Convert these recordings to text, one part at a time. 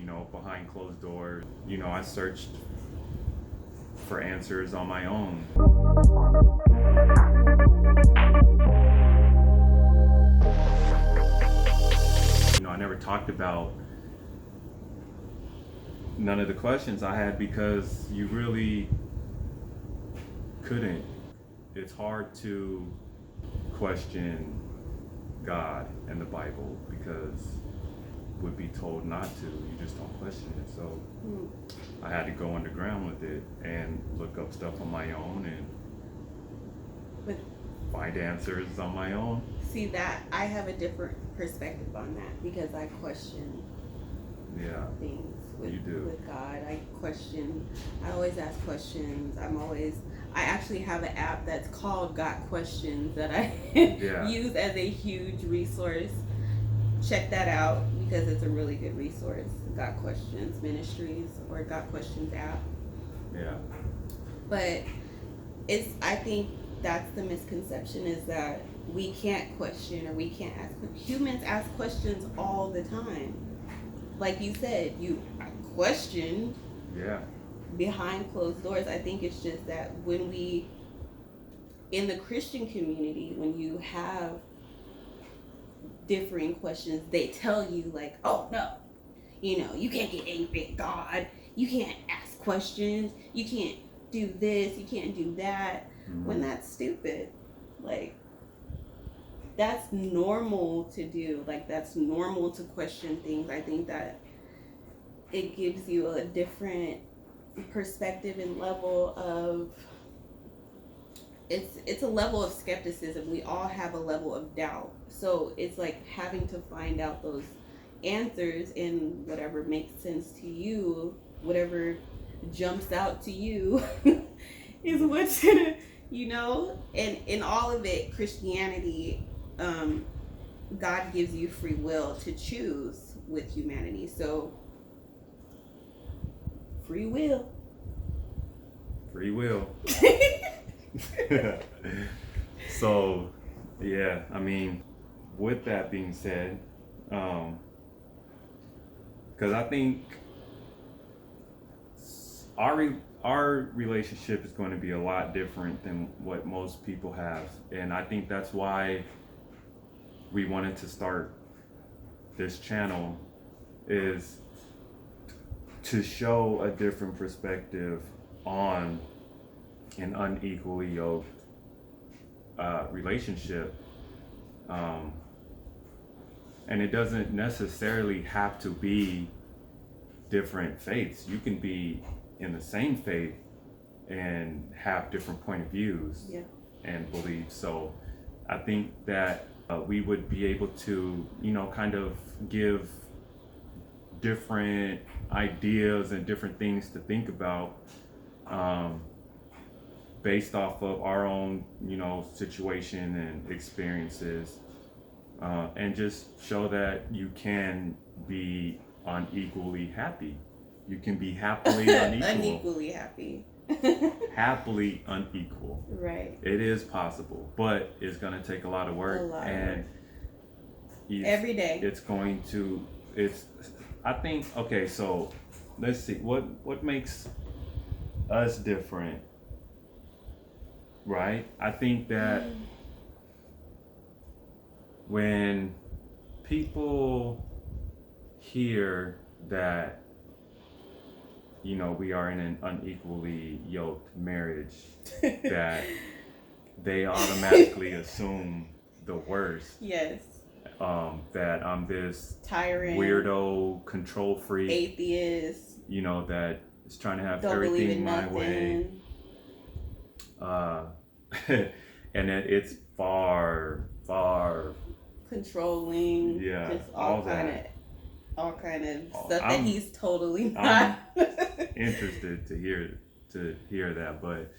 behind closed doors. I searched for answers on my own. I never talked about none of the questions I had because you really couldn't. It's hard to question God and the Bible because would be told not to. You just don't question it. So I had to go underground with it and look up stuff on my own and find answers on my own. See that I have a different perspective on that because I question things with God. I always ask questions. I actually have an app that's called Got Questions that I use as a huge resource. Check that out because it's a really good resource. Got Questions Ministries or Got Questions app. Yeah. But I think that's the misconception is that we can't question or we can't ask. Humans ask questions all the time. Like you said, you question behind closed doors. I think it's just that when in the Christian community, when you have differing questions, they tell you like, oh no, you can't get angry at God. You can't ask questions. You can't do this. You can't do that. When that's stupid. Like, that's normal to do. Like, that's normal to question things. I think that it gives you a different perspective and level of it's a level of skepticism. We all have a level of doubt. So it's like having to find out those answers in whatever makes sense to you, whatever jumps out to you is what's gonna, and in all of it, Christianity, God gives you free will to choose with humanity. So free will. So, yeah, I mean, with that being said, because I think our relationship is going to be a lot different than what most people have, and I think that's why we wanted to start this channel, is to show a different perspective on an unequally yoked relationship, and it doesn't necessarily have to be different faiths. You can be in the same faith and have different point of views and beliefs. So I think that we would be able to, kind of give different ideas and different things to think about based off of our own, situation and experiences, and just show that you can be unequally happy. You can be happily unequal. Unequally happy. Happily unequal. Right. It is possible, but it's going to take a lot of work. Every day. I think, okay, so let's see. What makes us different, right? I think that when people hear that we are in an unequally yoked marriage, that they automatically assume the worst. Yes. That I'm this tyrant, weirdo, control freak, atheist, that is trying to have don't everything my nothing. way. And that it's far controlling. Yeah, just all kind of stuff that he's totally not. I'm interested to hear that, but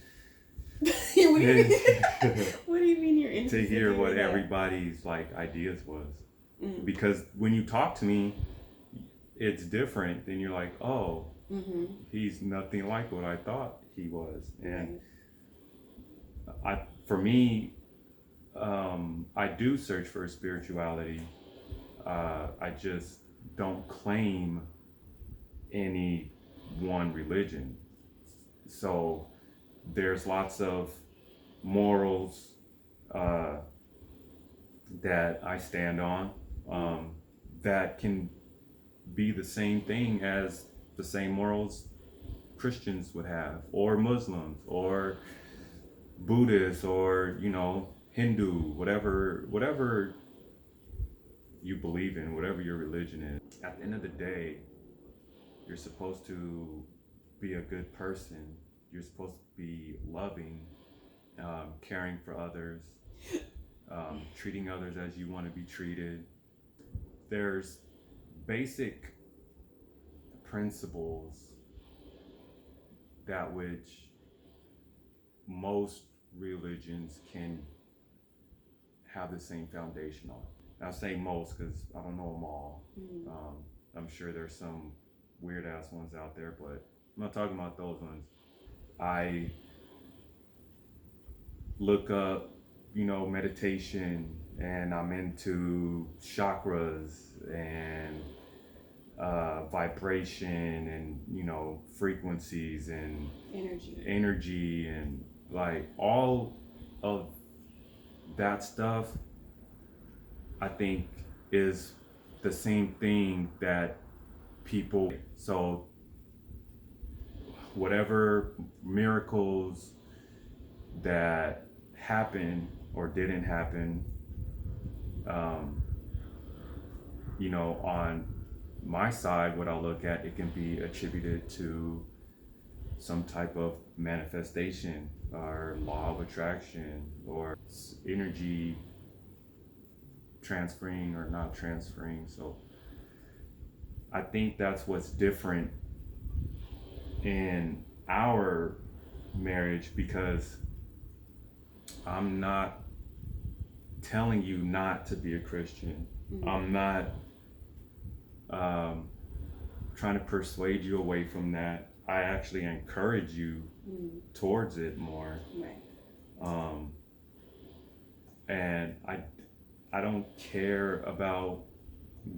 what do you mean you're interested to hear what that? everybody's ideas was? Because when you talk to me, it's different. Then you're like, oh, he's nothing like what I thought he was. And for me, I do search for spirituality. I just don't claim any one religion. So there's lots of morals uh, that I stand on that can be the same thing as the same morals Christians would have, or Muslims, or Buddhists, or Hindu, whatever you believe in, whatever your religion is. At the end of the day, you're supposed to be a good person. You're supposed to be loving, caring for others, treating others as you want to be treated. There's basic principles that which most religions can have the same foundation on. I say most because I don't know them all. I'm sure there's some weird ass ones out there, but I'm not talking about those ones. I look up, meditation, and I'm into chakras and vibration and frequencies and energy and like all of that stuff. I think is the same thing that people. So whatever miracles that happened or didn't happen, on my side, what I'll look at, it can be attributed to some type of manifestation or law of attraction or energy transferring or not transferring. So I think that's what's different in our marriage, because I'm not telling you not to be a Christian. I'm not trying to persuade you away from that. I actually encourage you towards it more. Right. And I don't care about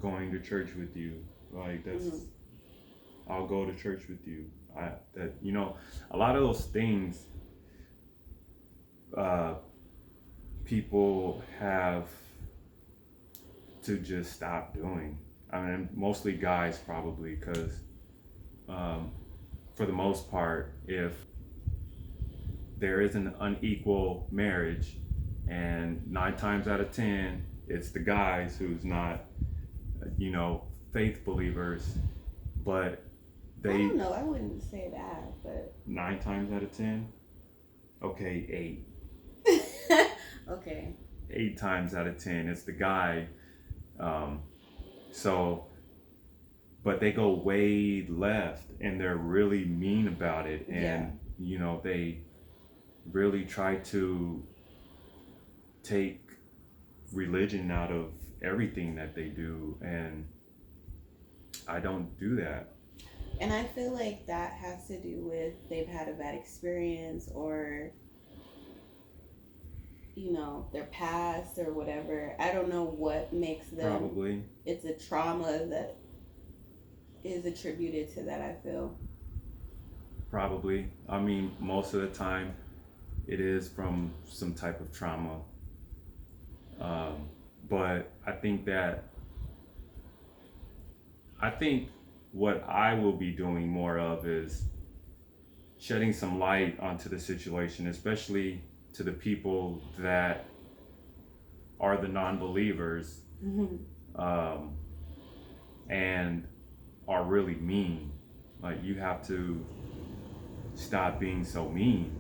going to church with you. Like that's I'll go to church with you. A lot of those things people have to just stop doing. I mean, mostly guys probably, because for the most part, if there is an unequal marriage, and 9 times out of 10, it's the guys who's not, faith believers, but I don't know. I wouldn't say that, but 9 times out of 10, okay, 8. Okay. 8 times out of 10, it's the guy. So, but they go way left, and they're really mean about it, and they really try to take religion out of everything that they do, and I don't do that. And I feel like that has to do with they've had a bad experience, or their past or whatever. I don't know what makes them. Probably. It's a trauma that is attributed to that, I feel. Probably. I mean, most of the time it is from some type of trauma. But I think what I will be doing more of is shedding some light onto the situation, especially to the people that are the non-believers, and are really mean. Like, you have to stop being so mean.